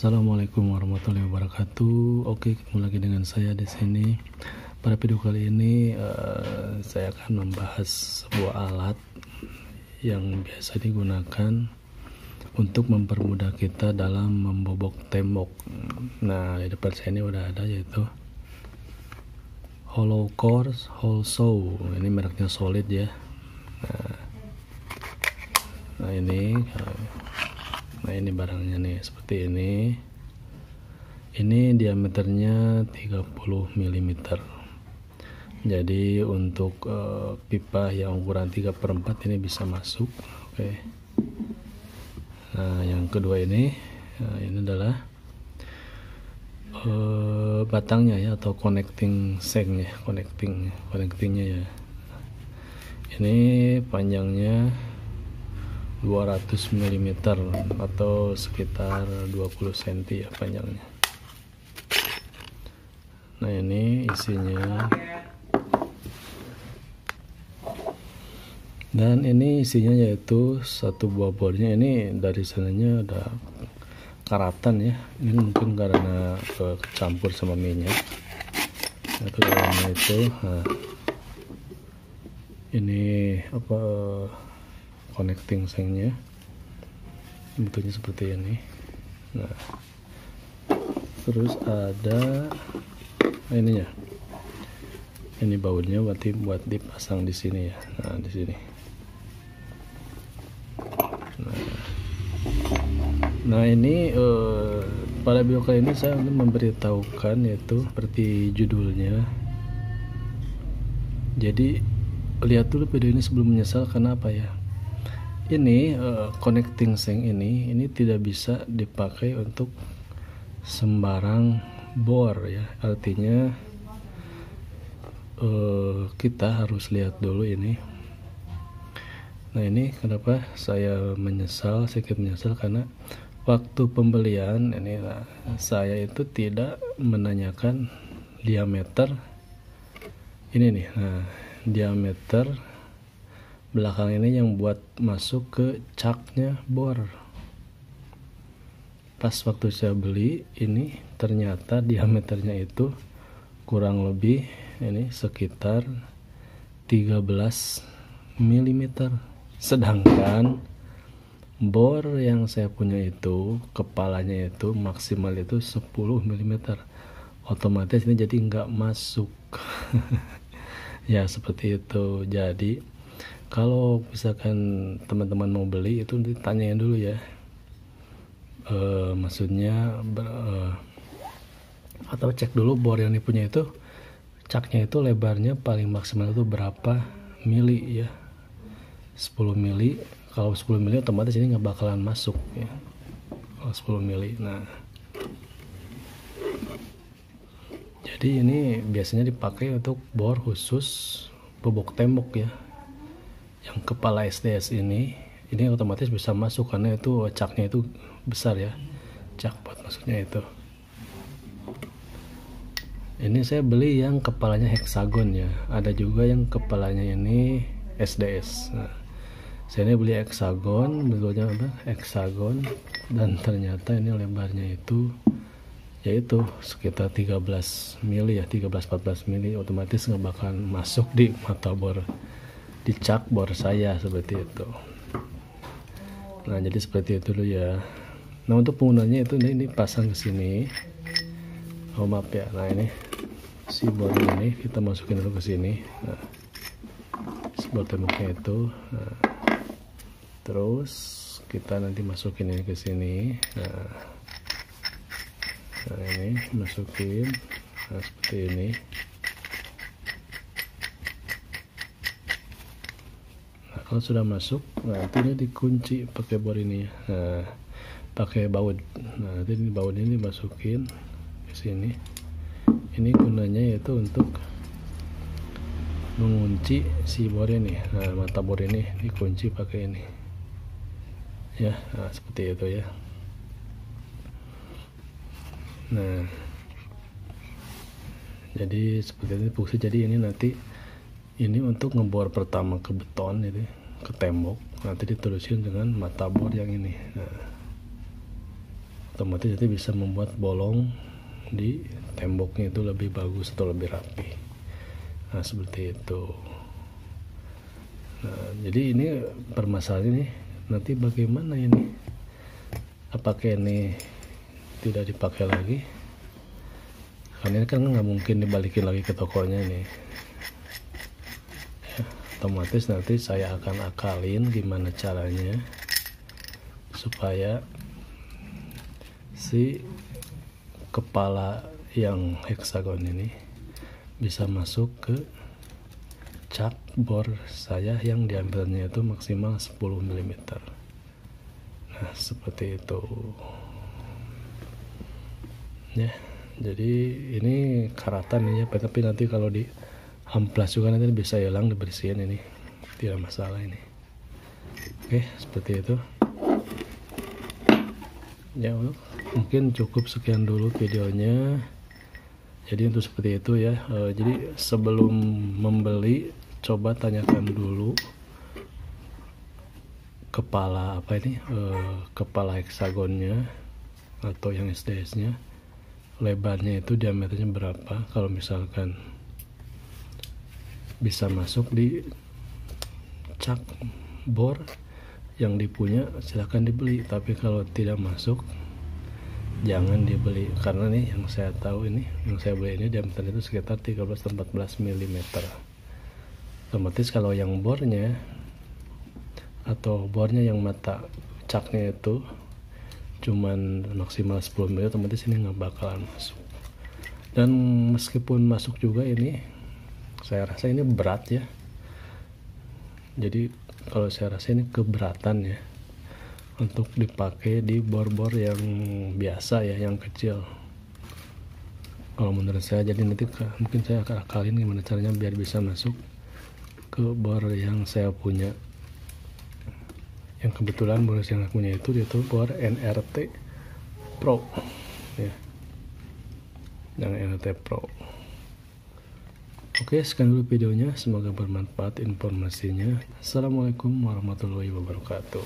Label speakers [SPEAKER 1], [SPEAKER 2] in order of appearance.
[SPEAKER 1] Assalamualaikum warahmatullahi wabarakatuh. Oke, ketemu lagi dengan saya di sini. Pada video kali ini saya akan membahas sebuah alat yang biasa digunakan untuk mempermudah kita dalam membobok tembok. Nah, di depan saya ini udah ada, yaitu Hollow Core Hole Saw. Ini mereknya Solid ya. Nah ini barangnya nih, seperti ini. Ini diameternya 30 mm. Jadi untuk pipa yang ukuran 3/4 ini bisa masuk. Oke. Nah, yang kedua ini adalah batangnya ya, atau connecting seng ya, connectingnya ya. Ini panjangnya 200 mm atau sekitar 20 cm ya panjangnya. Nah, ini isinya. Dan ini isinya yaitu satu buah bornya. Ini dari sananya ada karatan ya. Ini mungkin karena kecampur sama minyak. Nah, itu dalamnya itu. Nah, ini apa, connecting sengnya bentuknya seperti ini. Nah, terus ada ininya. Ini bautnya buat dipasang di sini ya. Nah, di sini. Nah ini pada video kali ini saya ingin memberitahukan, yaitu seperti judulnya. Jadi lihat dulu video ini sebelum menyesal. Kenapa ya? Ini connecting seng ini tidak bisa dipakai untuk sembarang bor ya. Artinya kita harus lihat dulu ini. Nah, ini kenapa saya sedikit menyesal, karena waktu pembelian ini saya itu tidak menanyakan diameter ini nih. Nah, diameter belakang ini yang buat masuk ke caknya bor. Pas waktu saya beli ini, ternyata diameternya itu kurang lebih ini sekitar 13 mm. Sedangkan bor yang saya punya itu kepalanya itu maksimal itu 10 mm. Otomatis ini jadi nggak masuk. Ya seperti itu. Jadi kalau misalkan teman-teman mau beli itu ditanyain dulu ya, maksudnya atau cek dulu bor yang dipunya itu caknya itu lebarnya paling maksimal itu berapa mili ya. 10 mili. Kalau 10 mili otomatis ini nggak bakalan masuk ya, kalau 10 mili. Nah, jadi ini biasanya dipakai untuk bor khusus bobok tembok ya. Yang kepala SDS ini otomatis bisa masuk karena itu caknya itu besar ya, cak buat masuknya itu. Ini saya beli yang kepalanya heksagon ya. Ada juga yang kepalanya ini SDS. Nah, saya ini beli heksagon, bentuknya apa? Heksagon, dan ternyata ini lebarnya itu yaitu sekitar 13 mili ya, 13-14 mili. Otomatis nggak bakalan masuk di mata bor, di cak bor saya seperti itu. Nah, jadi seperti itu dulu ya. Nah, untuk penggunanya itu ini pasang ke sini. Oh maaf ya. Nah, ini si bor ini kita masukin dulu ke sini. Nah, si bor temboknya itu. Nah, terus kita nanti masukin ini ke sini. Nah, ini masukin. Nah, seperti ini. Kalau sudah masuk, nah nanti ini dikunci pakai bor ini ya. Nah, pakai baut. Nah, nanti ini baut ini dimasukin ke sini. Ini gunanya yaitu untuk mengunci si bor ini. Nah, mata bor ini dikunci pakai ini. Ya, nah, seperti itu ya. Nah, jadi seperti ini fungsi. Jadi ini nanti ini untuk ngebor pertama ke beton itu, ke tembok, nanti diterusin dengan mata bor yang ini. Nah, otomatis nanti bisa membuat bolong di temboknya itu lebih bagus atau lebih rapi. Nah seperti itu. Nah jadi ini permasalahan ini nanti bagaimana ini, apakah ini tidak dipakai lagi, karena ini kan nggak mungkin dibalikin lagi ke tokonya nih ya, otomatis nanti saya akan akalin gimana caranya supaya si kepala yang heksagon ini bisa masuk ke cak bor saya yang diambilnya itu maksimal 10 mm. Nah seperti itu ya. Jadi ini karatan ya, tapi nanti kalau di amplas juga nanti bisa hilang, dibersihin, ini tidak masalah ini. Oke seperti itu ya. Mungkin cukup sekian dulu videonya. Jadi untuk seperti itu ya. Jadi sebelum membeli coba tanyakan dulu kepala apa ini, kepala heksagonnya atau yang SDS nya lebarnya itu diameternya berapa. Kalau misalkan bisa masuk di cak bor yang dipunya silahkan dibeli, tapi kalau tidak masuk jangan dibeli, karena nih yang saya tahu ini, yang saya beli ini diameter itu sekitar 13-14 mm. Otomatis kalau yang bornya atau bornya yang mata caknya itu cuman maksimal 10 mm, otomatis ini nggak bakalan masuk. Dan meskipun masuk juga ini saya rasa ini berat ya. Jadi kalau saya rasa ini keberatan ya untuk dipakai di bor-bor yang biasa ya, yang kecil kalau menurut saya. Jadi nanti mungkin saya akan akalin gimana caranya biar bisa masuk ke bor yang saya punya, yang kebetulan bor yang saya punya itu dia tuh bor NRT Pro ya, yang NRT Pro. Oke sekian dulu videonya, semoga bermanfaat informasinya. Assalamualaikum warahmatullahi wabarakatuh.